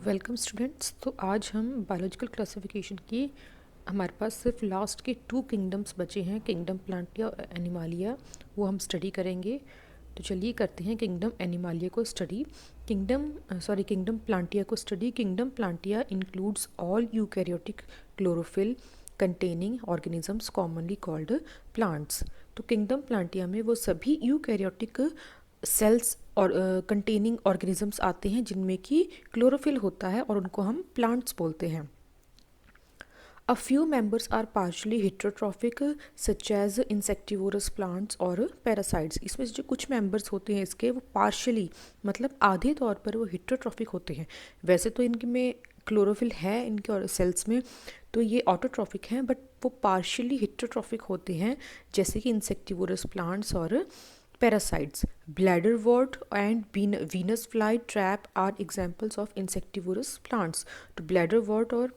Welcome students. तो आज हम बायोलॉजिकल क्लासिफिकेशन की हमारे पास सिर्फ लास्ट के 2 किंगडम्स बचे हैं, किंगडम प्लांटिया और एनिमालिया। वो हम स्टडी करेंगे। तो चलिए करते हैं किंगडम एनिमालिया को स्टडी। किंगडम प्लांटिया को study. Kingdom plantae includes all eukaryotic chlorophyll containing organisms commonly called plants. तो किंगडम प्लांटिया में वो सभी यूकैरियोटिक सेल्स और कंटेनिंग ऑर्गेनिजम्स आते हैं जिनमें कि क्लोरोफिल होता है और उनको हम प्लांट्स बोलते हैं। A few members are partially heterotrophic such as insectivorous plants और पैरासाइट्स। इसमें से जो कुछ मेंबर्स होते हैं इसके वो पार्शली मतलब आधे तौर पर वो हेट्रोट्रॉफिक होते हैं। वैसे तो इनके में क्लोरोफिल है इनके और सेल्स में, तो ये ऑटोट्रॉफिक हैं, बट वो पार्शली हेट्रोट्रॉफिक होते हैं जैसे कि इंसेक्टिवोरस प्लांट्स और parasites. Bladderwort and Venus fly trap are examples of insectivorous plants. तो ब्लैडरवॉर्ट और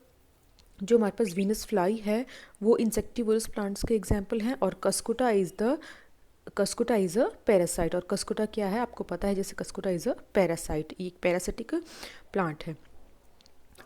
जो हमारे पास वीनस फ्लाई है वो इंसेक्टिवोरस प्लांट्स के एग्जाम्पल हैं। और कस्कुटा इज अ पैरासाइट। और कस्कुटा क्या है आपको पता है, जैसे कस्कुटा इज अ पैरासाइट, एक पैरासिटिक प्लांट है।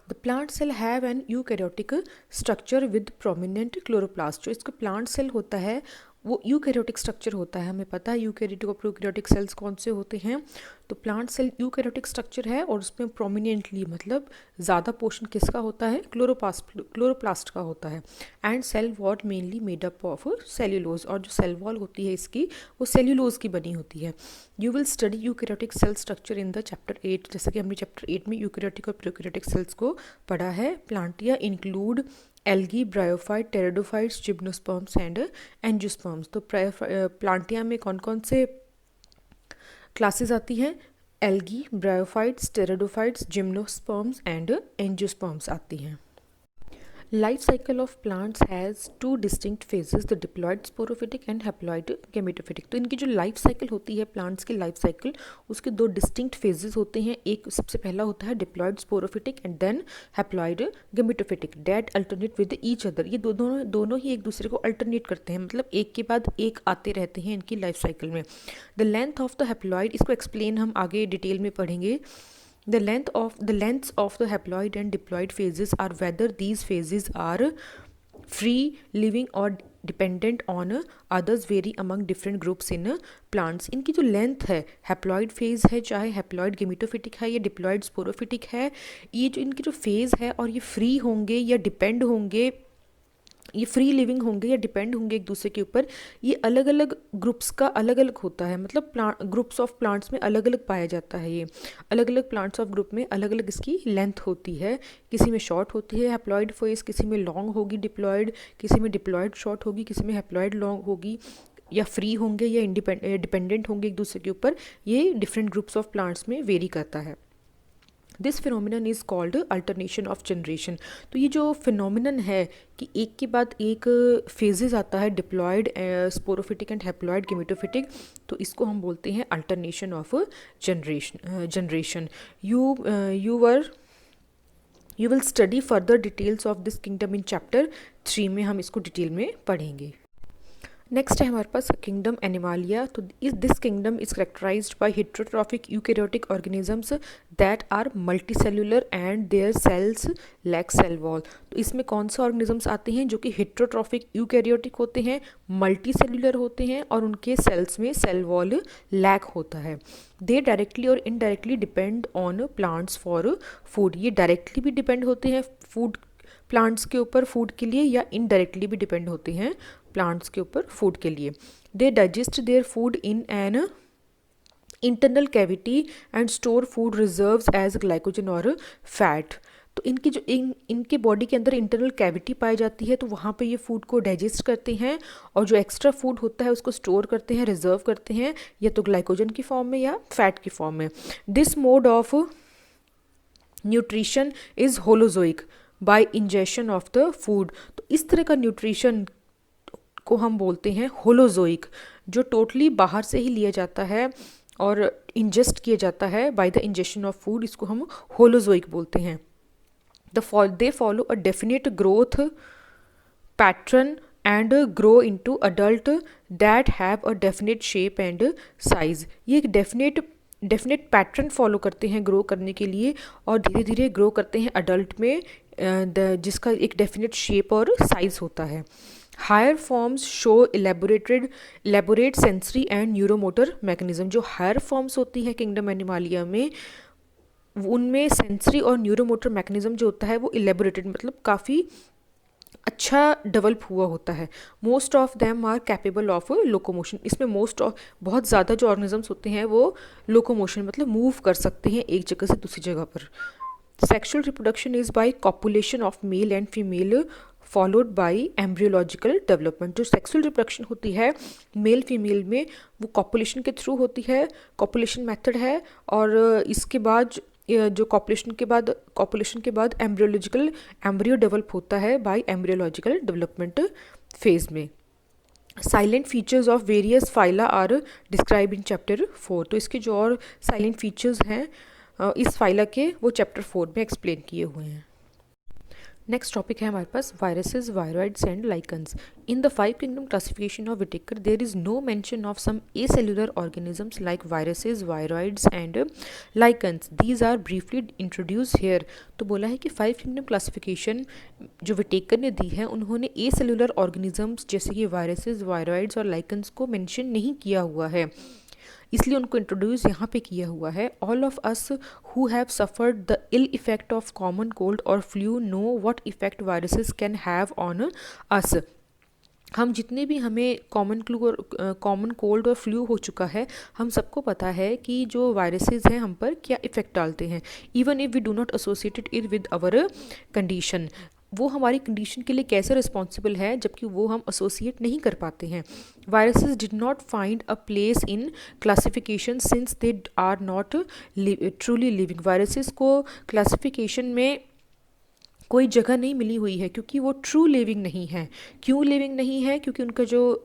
The plant cell have an eukaryotic structure with prominent chloroplast. जो इसका प्लांट सेल होता है वो यूकैरियोटिक स्ट्रक्चर होता है। हमें पता है यूकैरियोटिक और प्रोकैरियोटिक सेल्स कौन से होते हैं। तो प्लांट सेल यूकैरियोटिक स्ट्रक्चर है और उसमें प्रोमिनेंटली मतलब ज़्यादा पोर्शन किसका होता है, क्लोरोप्लास्ट का होता है। And cell wall mainly made up of cellulose. और जो सेल वॉल होती है इसकी वो सेल्यूलोज की बनी होती है। You will study eukaryotic cell structure in the chapter 8। जैसे कि हमने चैप्टर 8 में यूकैरियोटिक और प्रोकैरियोटिक सेल्स को पढ़ा है। Plantae include algae, bryophyte, pteridophytes, gymnosperms and angiosperms. तो प्लांटिया में कौन कौन से क्लासेस आती हैं? Algae, bryophytes, pteridophytes, gymnosperms and angiosperms आती हैं। Life cycle of plants has 2 distinct phases, the diploid sporophytic and haploid gametophytic. तो इनकी जो लाइफ साइकिल होती है प्लांट्स की लाइफ साइकिल, उसके 2 डिस्टिंक्ट फेजेस होते हैं। एक सबसे पहला होता है diploid sporophytic and then haploid gametophytic that alternate with each other. ये दोनों ही एक दूसरे को अल्टरनेट करते हैं, मतलब एक के बाद एक आते रहते हैं इनकी लाइफ साइकिल में। The length of the haploid, इसको एक्सप्लेन हम आगे डिटेल में पढ़ेंगे। The lengths of the haploid and diploid phases are whether these phases are free living or dependent on others very among different groups in plants. इनकी जो length है, haploid phase है चाहे हैप्लॉयड गेमेटोफिटिक है या diploid sporophytic है, ये जो इनकी जो फेज है और ये फ्री होंगे या डिपेंड होंगे, ये फ्री लिविंग होंगे या डिपेंड होंगे एक दूसरे के ऊपर, ये अलग अलग ग्रुप्स का अलग अलग होता है। मतलब ग्रुप्स ऑफ प्लांट्स में अलग अलग पाया जाता है। ये अलग अलग प्लांट्स ऑफ ग्रुप में अलग अलग इसकी लेंथ होती है। किसी में शॉर्ट होती है हैप्लॉयड फेज, किसी में लॉन्ग होगी डिप्लॉयड, किसी में डिप्लॉयड शॉर्ट होगी, किसी में हैप्लॉयड लॉन्ग होगी, या फ्री होंगे या डिपेंडेंट होंगे एक दूसरे के ऊपर। ये डिफरेंट ग्रुप्स ऑफ प्लांट्स में वेरी करता है। This phenomenon is called alternation of generation. तो ये जो फिनोमिनन है कि एक के बाद एक फेजेस आता है, diploid sporophytic and haploid gametophytic, तो इसको हम बोलते हैं alternation of generation. You will study further details of this kingdom in chapter 3 में हम इसको डिटेल में पढ़ेंगे। नेक्स्ट है हमारे पास किंगडम एनिमालिया। तो this kingdom is characterised by heterotrophic eukaryotic organisms that are multicellular and their cells lack cell wall. तो इसमें कौन से ऑर्गेनिजम्स आते हैं जो कि हेट्रोट्रॉफिक यूकैरियोटिक होते हैं, मल्टीसेल्युलर होते हैं और उनके सेल्स में सेल वॉल लैक होता है। दे डायरेक्टली और indirectly depend on plants for food. ये डायरेक्टली भी डिपेंड होते हैं फूड प्लांट्स के ऊपर फूड के लिए, या इनडायरेक्टली भी डिपेंड होते हैं प्लांट्स के ऊपर फूड के लिए। They digest their food in an internal cavity and store food reserves as glycogen और फैट। तो इनकी जो इनके बॉडी के अंदर इंटरनल कैविटी पाई जाती है, तो वहाँ पे ये फूड को डाइजेस्ट करते हैं और जो एक्स्ट्रा फूड होता है उसको स्टोर करते हैं, रिजर्व करते हैं, या तो ग्लाइकोजन की फॉर्म में या फैट की फॉर्म में। This mode of nutrition is holozoic by ingestion of the food. तो इस तरह का न्यूट्रिशन को हम बोलते हैं होलोजोइक, जो टोटली बाहर से ही लिया जाता है और इंजेस्ट किया जाता है by the ingestion of food, इसको हम होलोजोइक बोलते हैं। They follow a definite growth pattern and grow into adult that have a definite shape and size. ये एक डेफिनेट डेफिनेट पैटर्न फॉलो करते हैं ग्रो करने के लिए, और धीरे धीरे ग्रो करते हैं अडल्ट में, जिसका एक डेफिनेट शेप और साइज होता है। Higher forms show elaborate sensory and neuromotor mechanism. जो हायर फॉर्म्स होती है किंगडम एनिमालिया में, उनमें सेंसरी और न्यूरोमोटर मैकेनिज्म जो होता है वो इलेबोरेटेड, मतलब काफ़ी अच्छा डेवलप हुआ होता है। Most of them are capable of locomotion. इसमें मोस्ट ऑफ बहुत ज़्यादा जो ऑर्गेनिजम्स होते हैं वो लोकोमोशन मतलब मूव कर सकते हैं एक जगह से दूसरी जगह पर। Sexual reproduction is by copulation of male and female followed by embryological development. जो सेक्सुअल रिप्रोडक्शन होती है मेल फीमेल में, वो कॉपुलेशन के थ्रू होती है, कॉपुलेशन मेथड है। और इसके बाद जो कॉपुलेशन के बाद एम्ब्रियो डेवलप होता है बाय एम्ब्रियोलॉजिकल डेवलपमेंट फेज में। Silent features of various phyla are describe in chapter 4। तो इसके जो और साइलेंट फीचर्स हैं इस फाइला के, वो चैप्टर 4 में एक्सप्लेन किए हुए हैं। नेक्स्ट टॉपिक है हमारे पास viruses, viroids and lichens. In the 5 kingdom classification of Whittaker there is no mention of some acellular organisms like viruses, viroids and lichens. These are briefly introduce here. तो बोला है कि 5 किंगडम क्लासिफिकेशन जो Whittaker ने दी है, उन्होंने एसेल्युलर organisms जैसे कि वायरसेस, वायरॉइड्स और लाइकन्स को मेंशन नहीं किया हुआ है, इसलिए उनको इंट्रोड्यूस यहाँ पे किया हुआ है। All of us who have suffered the ill effect of common cold और flu know what effect viruses can have on us. हम जितने भी हमें कॉमन कोल्ड और फ्लू हो चुका है, हम सबको पता है कि जो वायरसेस हैं हम पर क्या इफ़ेक्ट डालते हैं, even if we do not associated it with our condition. वो हमारी कंडीशन के लिए कैसे रिस्पॉन्सिबल है जबकि वो हम एसोसिएट नहीं कर पाते हैं। Viruses did not find a place in classification since they are not truly living. Viruses को क्लासिफिकेशन में कोई जगह नहीं मिली हुई है क्योंकि वो ट्रू लिविंग नहीं है। क्यों लिविंग नहीं है? क्योंकि उनका जो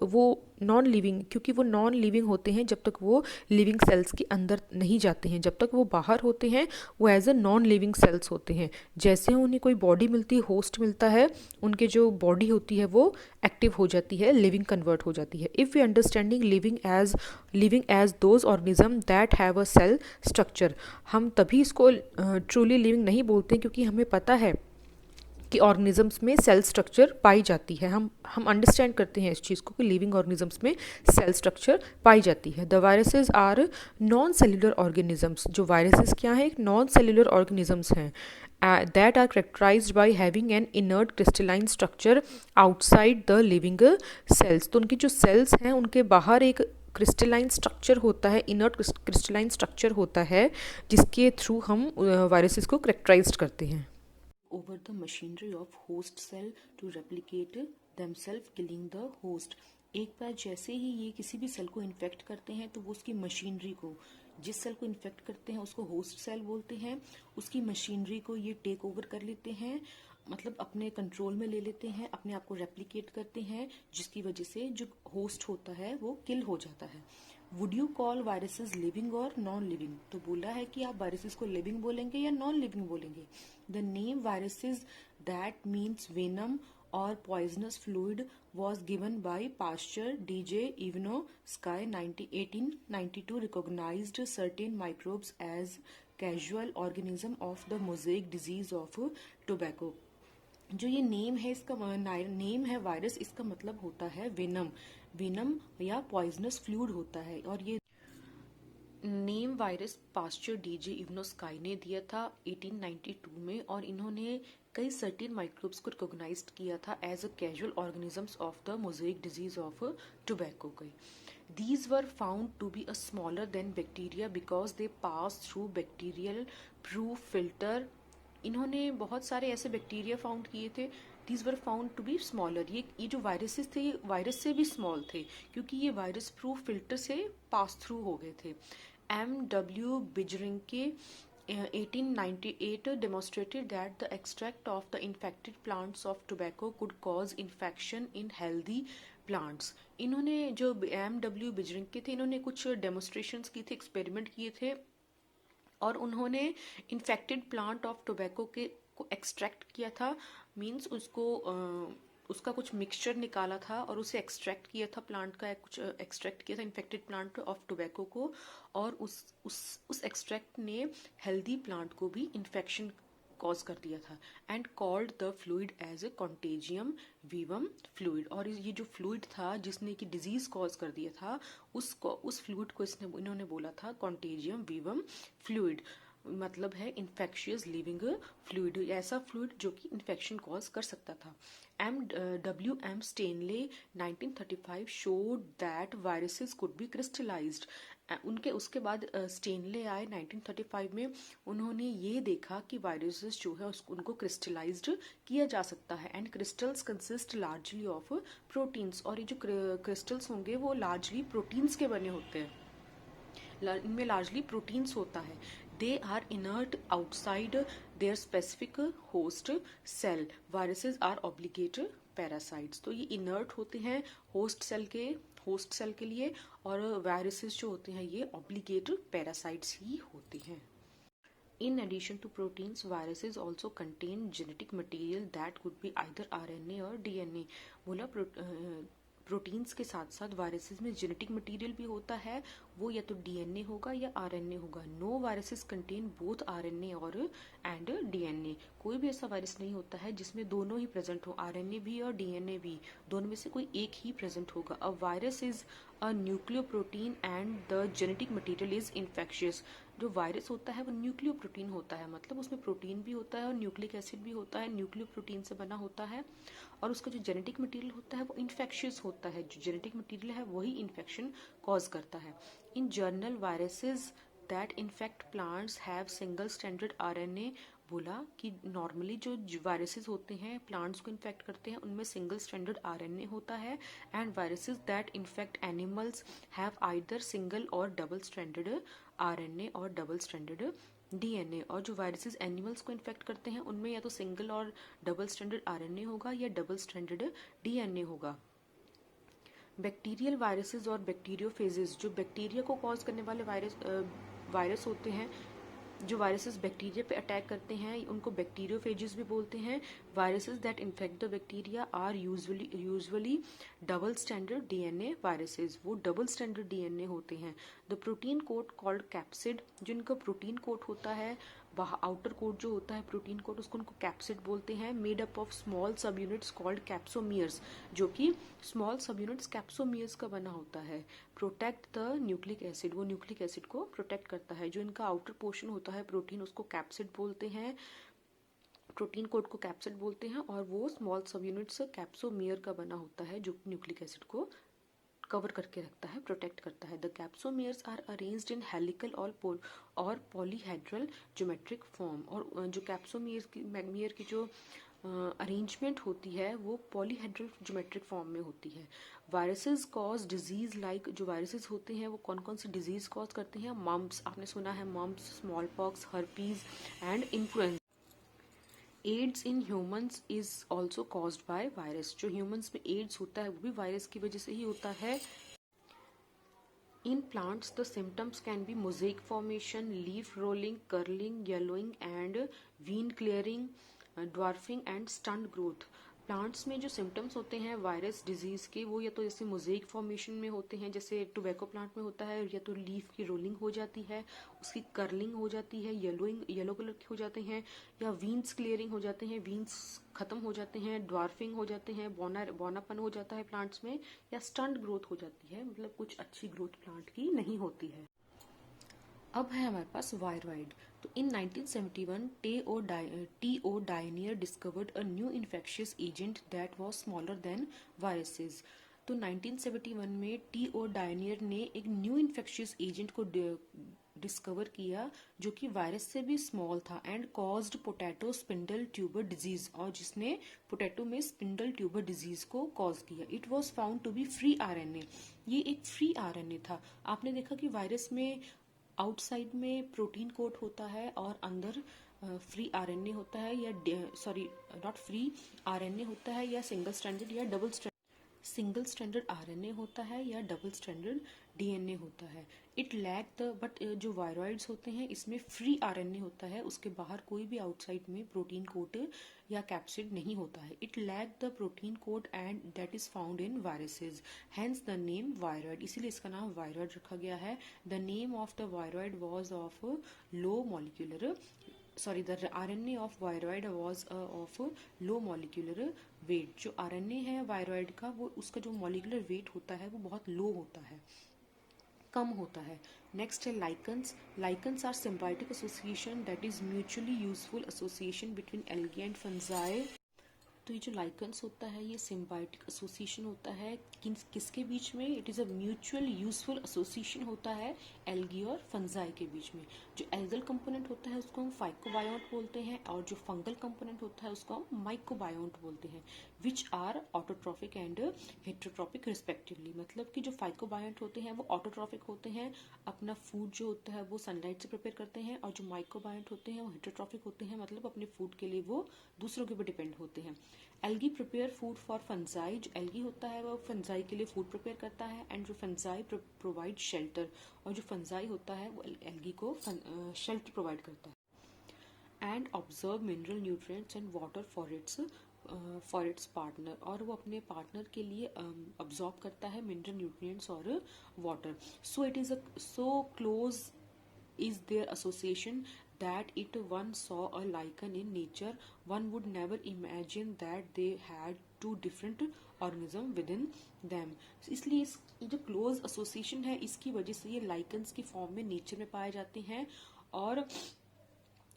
क्योंकि वो नॉन लिविंग होते हैं जब तक वो लिविंग सेल्स के अंदर नहीं जाते हैं। जब तक वो बाहर होते हैं वो as a non living cells होते हैं। जैसे उन्हें कोई बॉडी मिलती है, होस्ट मिलता है, उनके जो बॉडी होती है वो एक्टिव हो जाती है, लिविंग कन्वर्ट हो जाती है। If we understanding living as those organism that have a cell structure, हम तभी इसको ट्रूली लिविंग नहीं बोलते क्योंकि हमें पता है कि ऑर्गेनिजम्स में सेल स्ट्रक्चर पाई जाती है। हम अंडरस्टैंड करते हैं इस चीज़ को कि लिविंग ऑर्गेनिजम्स में सेल स्ट्रक्चर पाई जाती है। The viruses are non cellular organisms. जो वायरसेस क्या है? एक नॉन सेल्युलर ऑर्गेनिजम्स हैं that are characterised by having an inert crystalline structure outside the living cells. तो उनकी जो सेल्स हैं उनके बाहर एक क्रिस्टलाइन स्ट्रक्चर होता है, इनर्ट क्रिस्टलाइन स्ट्रक्चर होता है, जिसके थ्रू हम वायरसेस को करेक्टराइज करते हैं। Over the machinery of host cell to replicate themselves killing the host। एक बार जैसे ही ये किसी भी सेल को इन्फेक्ट करते हैं तो वो उसकी मशीनरी को, जिस सेल को इन्फेक्ट करते हैं उसको होस्ट सेल बोलते हैं, उसकी मशीनरी को ये टेक ओवर कर लेते हैं, मतलब अपने कंट्रोल में ले लेते हैं, अपने आप को रेप्लिकेट करते हैं, जिसकी वजह से जो होस्ट होता है वो किल हो जाता है। Would you call viruses living और नॉन लिविंग? तो बोला है कि आप वायरसेस को लिविंग बोलेंगे या नॉन लिविंग बोलेंगे। The name viruses that means venom और poisonous fluid was given by Pasteur, D.J. Ivanoskaya 1892 recognized certain microbes as casual organism of the mosaic disease of tobacco। जो ये नेम है, इसका name है virus, इसका मतलब होता है वेनम या पॉइजनस फ्लूइड होता है। और ये नेम वायरस पास्चर डीजे इवनोस्काई ने दिया था 1892 में, और इन्होंने कई सर्टेन माइक्रोब्स को रिकॉग्नाइज किया था as a casual organisms of the mosaic disease of tobacco. These were found to be a smaller than bacteria because they pass through bacterial proof filter। इन्होंने बहुत सारे ऐसे बैक्टीरिया फाउंड किए थे। These were found to be smaller। ये जो viruses थे ये वायरस से भी स्मॉल थे क्योंकि ये वायरस प्रूफ फिल्टर से पास थ्रू हो गए थे। M.W. Bijrinke 1898 demonstrated that the extract of the infected plants of tobacco could cause infection in healthy plants। इन्होंने जो M.W. बिजरिंके थे, इन्होंने कुछ डेमोन्स्ट्रेशंस की थे, एक्सपेरिमेंट किए थे, और उन्होंने इन्फेक्टेड प्लांट ऑफ टोबैको के को एक्सट्रैक्ट किया था, मींस उसको उसका कुछ मिक्सचर निकाला था और उसे एक्सट्रैक्ट किया था, प्लांट का कुछ एक्सट्रैक्ट किया था इन्फेक्टेड प्लांट ऑफ टोबैको को, और उस एक्सट्रैक्ट ने हेल्दी प्लांट को भी इन्फेक्शन कॉज कर दिया था, and called the fluid as a contagium vivum fluid. और ये जो फ्लूइड था जिसने कि डिजीज कॉज कर दिया था, उस फ्लूइड को इन्होंने बोला था कॉन्टेजियम वीवम फ्लूइड, मतलब है इन्फेक्शियस लिविंग फ्लूइड, ऐसा फ्लूइड जो कि इन्फेक्शन कॉज कर सकता था। W.M. Stanley 1935 showed that viruses could be crystallized। उसके बाद स्टेनले आए 1935 में, उन्होंने ये देखा कि वायरसेस जो है उनको क्रिस्टलाइज्ड किया जा सकता है, and crystals consist largely of proteins. और ये जो क्रिस्टल्स होंगे वो लार्जली प्रोटीन्स के बने होते हैं, इनमें लार्जली प्रोटीन्स होता है। They are inert outside their specific host cell, viruses are obligate parasites. तो ये इनर्ट होते हैं होस्ट सेल के लिए, और वायरसेस जो होते हैं ये ऑब्लिगेट पैरासाइट्स ही होते हैं। In addition to proteins, viruses also contain genetic material that could be either RNA और DNA। बोला प्रोटीन्स के साथ साथ वायरसेस में जेनेटिक मटेरियल भी होता है, वो या तो डीएनए होगा या आरएनए होगा। No viruses contain both RNA और एंड डीएनए। कोई भी ऐसा वायरस नहीं होता है जिसमें दोनों ही प्रेजेंट हो, आरएनए भी और डीएनए भी, दोनों में से कोई एक ही प्रेजेंट होगा। A virus is a nucleoprotein and the genetic material is infectious. जो वायरस होता है वो न्यूक्लियोप्रोटीन होता है, मतलब उसमें प्रोटीन भी होता है और न्यूक्लिक एसिड भी होता है, न्यूक्लियोप्रोटीन से बना होता है, और उसका जो जेनेटिक मटेरियल होता है वो इन्फेक्शियस होता है। जो जेनेटिक मटेरियल है वही इन्फेक्शन कॉज करता है। In general viruses that infect plants have single standard RNA. बोला कि नॉर्मली जो वायरसेस होते हैं प्लांट्स को इन्फेक्ट करते हैं उनमें सिंगल स्टैंडर्ड आरएनए होता है, and viruses that infect animals have either single और डबल स्टैंडर्ड आरएनए और डबल स्टैंडर्ड डीएनए। और जो वायरसेस एनिमल्स को इन्फेक्ट करते हैं उनमें या तो सिंगल और डबल स्टैंडर्ड आरएनए होगा या डबल स्टैंडर्ड डीएनए होगा। बैक्टीरियल वायरसेस और बैक्टीरियोफेजेस, जो बैक्टीरिया को कॉज करने वाले वायरस होते हैं, जो वायरसेस बैक्टीरिया पे अटैक करते हैं उनको बैक्टीरियोफेजेस भी बोलते हैं। Viruses that infect the bacteria are usually double standard DNA viruses, वो डबल स्टैंडर्ड डीएनए होते हैं। The protein coat called capsid, जिनका प्रोटीन कोट होता है, आउटर कोट जो होता है प्रोटीन कोट, उसको उनको कैप्सिड बोलते हैं। मेड अप ऑफ स्मॉल सब यूनिट्स कॉल्ड कैप्सोमियर्स, जो कि स्मॉल सब यूनिट्स कैप्सोमियर्स का बना होता है। प्रोटेक्ट द न्यूक्लिक एसिड, वो न्यूक्लिक एसिड को प्रोटेक्ट करता है। जो इनका आउटर पोर्शन होता है प्रोटीन, उसको कैप्सिड बोलते हैं, प्रोटीन कोट को कैप्सिड बोलते हैं, और वो स्मॉल सब यूनिट्स कैप्सोमियर का बना होता है जो न्यूक्लिक एसिड को कवर करके रखता है, प्रोटेक्ट करता है। The capsomeres are arranged in helical और पॉलीहेड्रल ज्योमेट्रिक फॉर्म। और जो कैप्सोमियर की जो अरेंजमेंट होती है वो पॉलीहेड्रल ज्योमेट्रिक फॉर्म में होती है। वायरसेस कॉज डिजीज लाइक, जो वायरसेस होते हैं वो कौन कौन सी डिजीज कॉज करते हैं? मम्प्स, आपने सुना है mumps, small pox, herpes and influenza. AIDS in humans is also caused by virus, जो ह्यूमंस में एड्स होता है वो भी वायरस की वजह से ही होता है। In plants, the symptoms can be mosaic formation, leaf rolling, curling, yellowing and vein clearing, dwarfing and stunt growth। Plants में जो सिम्टम्स होते हैं वायरस डिजीज के, वो या तो जैसे मोजेक फॉर्मेशन में होते हैं, जैसे टोबैको प्लांट में होता है, या तो लीफ की रोलिंग हो जाती है, उसकी कर्लिंग हो जाती है, येलो कलर के हो जाते हैं, या वीन्स क्लियरिंग हो जाते हैं, वीन्स खत्म हो जाते हैं, ड्वार्फिंग हो जाते हैं, बौनापन हो जाता है प्लांट्स में, या स्टंट ग्रोथ हो जाती है, मतलब कुछ अच्छी ग्रोथ प्लांट की नहीं होती है। अब है हमारे पास वायरॉइड। तो in 1971 T O. Diener discovered a new infectious agent that was smaller than viruses. तो 1971 में टी.ओ. डायनियर ने एक न्यू इन्फेक्शियस एजेंट को डिस्कवर किया जो कि वायरस से भी स्मॉल था, and caused potato spindle tuber disease, और जिसने पोटैटो में स्पिंडल ट्यूबर डिजीज को कॉज किया। It was found to be free RNA, ये एक फ्री आरएनए था। आपने देखा कि वायरस में आउटसाइड में प्रोटीन कोट होता है और अंदर फ्री आरएनए होता है, या नॉट फ्री आरएनए होता है, या सिंगल स्टैंडर्ड या डबल स्टैंडर्ड आरएनए होता है, या डबल स्टैंडर्ड डीएनए होता है। इट लैक द बट जो वायरॉइड्स होते हैं इसमें फ्री आरएनए होता है, उसके बाहर कोई भी आउटसाइड में प्रोटीन कोट या कैप्सिड नहीं होता है। It lack the protein coat and that is found in viruses, hence the name viroid, इसीलिए इसका नाम वायरॉइड रखा गया है। The name of the viroid was of low molecular the RNA of viroid was of low molecular weight। जो RNA है viroid का वो उसका जो मॉलिक्यूलर वेट होता है वो बहुत लो होता है, कम होता है। नेक्स्ट है lichens. Lichens are symbiotic association that is mutually useful association between algae and fungi. तो ये जो लाइकन्स होता है ये सिम्बायोटिक एसोसिएशन होता है किसके बीच में? It is a mutual useful association होता है एल्गी और फंजाई के बीच में। जो एल्गल कंपोनेंट होता है उसको हम फाइकोबायोंट बोलते हैं और जो फंगल कंपोनेंट होता है उसको हम माइकोबायोंट बोलते हैं, which are autotrophic and heterotrophic respectively. मतलब कि जो फाइकोबायोंट होते हैं वो ऑटोट्रॉफिक होते हैं, अपना फूड जो होता है वो सनलाइट से प्रिपेयर करते हैं, और जो माइकोबायोंट होते हैं वो हेट्रोट्रॉफिक होते हैं, मतलब अपने फूड के लिए वो दूसरों के ऊपर डिपेंड होते हैं। Algae prepare food for fungi, जो एल्गी होता है वो फंजाई के लिए फूड प्रिपेयर करता है, एंड जो फंजाई प्रोवाइड शेल्टर, और जो फंजाई होता है वो एल्गी को शेल्टर प्रोवाइड करता है। And observe mineral nutrients and water for its partner, और वो अपने पार्टनर के लिए ऑब्जॉर्व करता है मिनरल न्यूट्रिएंट्स और water. So it is so close is their association that it one saw a lichen in nature, one would never imagine that they had two different organism within them। इसलिए इस जो close association है इसकी वजह से ये lichens की form में नेचर में पाए जाते हैं, और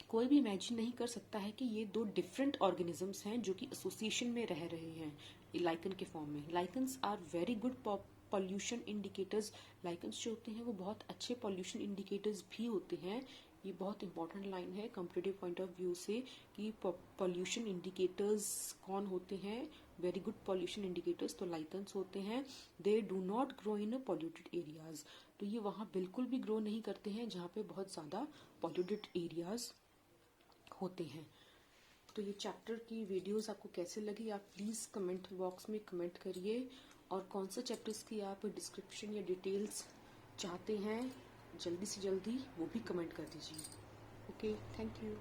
कोई भी इमेजिन नहीं कर सकता है कि ये दो डिफरेंट ऑर्गेनिजम्स हैं जो कि एसोसिएशन में रह रहे हैं लाइकन के फॉर्म में। Lichens are very good pollution indicators. Lichens जो होते हैं वो बहुत अच्छे पॉल्यूशन इंडिकेटर्स भी होते हैं। ये बहुत इंपॉर्टेंट लाइन है कंपैरेटिव पॉइंट ऑफ व्यू से कि पॉल्यूशन इंडिकेटर्स कौन होते हैं। वेरी गुड पॉल्यूशन इंडिकेटर्स तो लाइकन्स होते हैं। They do not grow in polluted areas, तो ये वहाँ बिल्कुल भी ग्रो नहीं करते हैं जहाँ पे बहुत ज़्यादा पॉल्यूटेड एरियाज होते हैं। तो ये चैप्टर की वीडियोस आपको कैसे लगी आप प्लीज़ कमेंट बॉक्स में कमेंट करिए, और कौन सा चैप्टर्स की आप डिस्क्रिप्शन या डिटेल्स चाहते हैं जल्दी से जल्दी वो भी कमेंट कर दीजिए। Okay, thank you.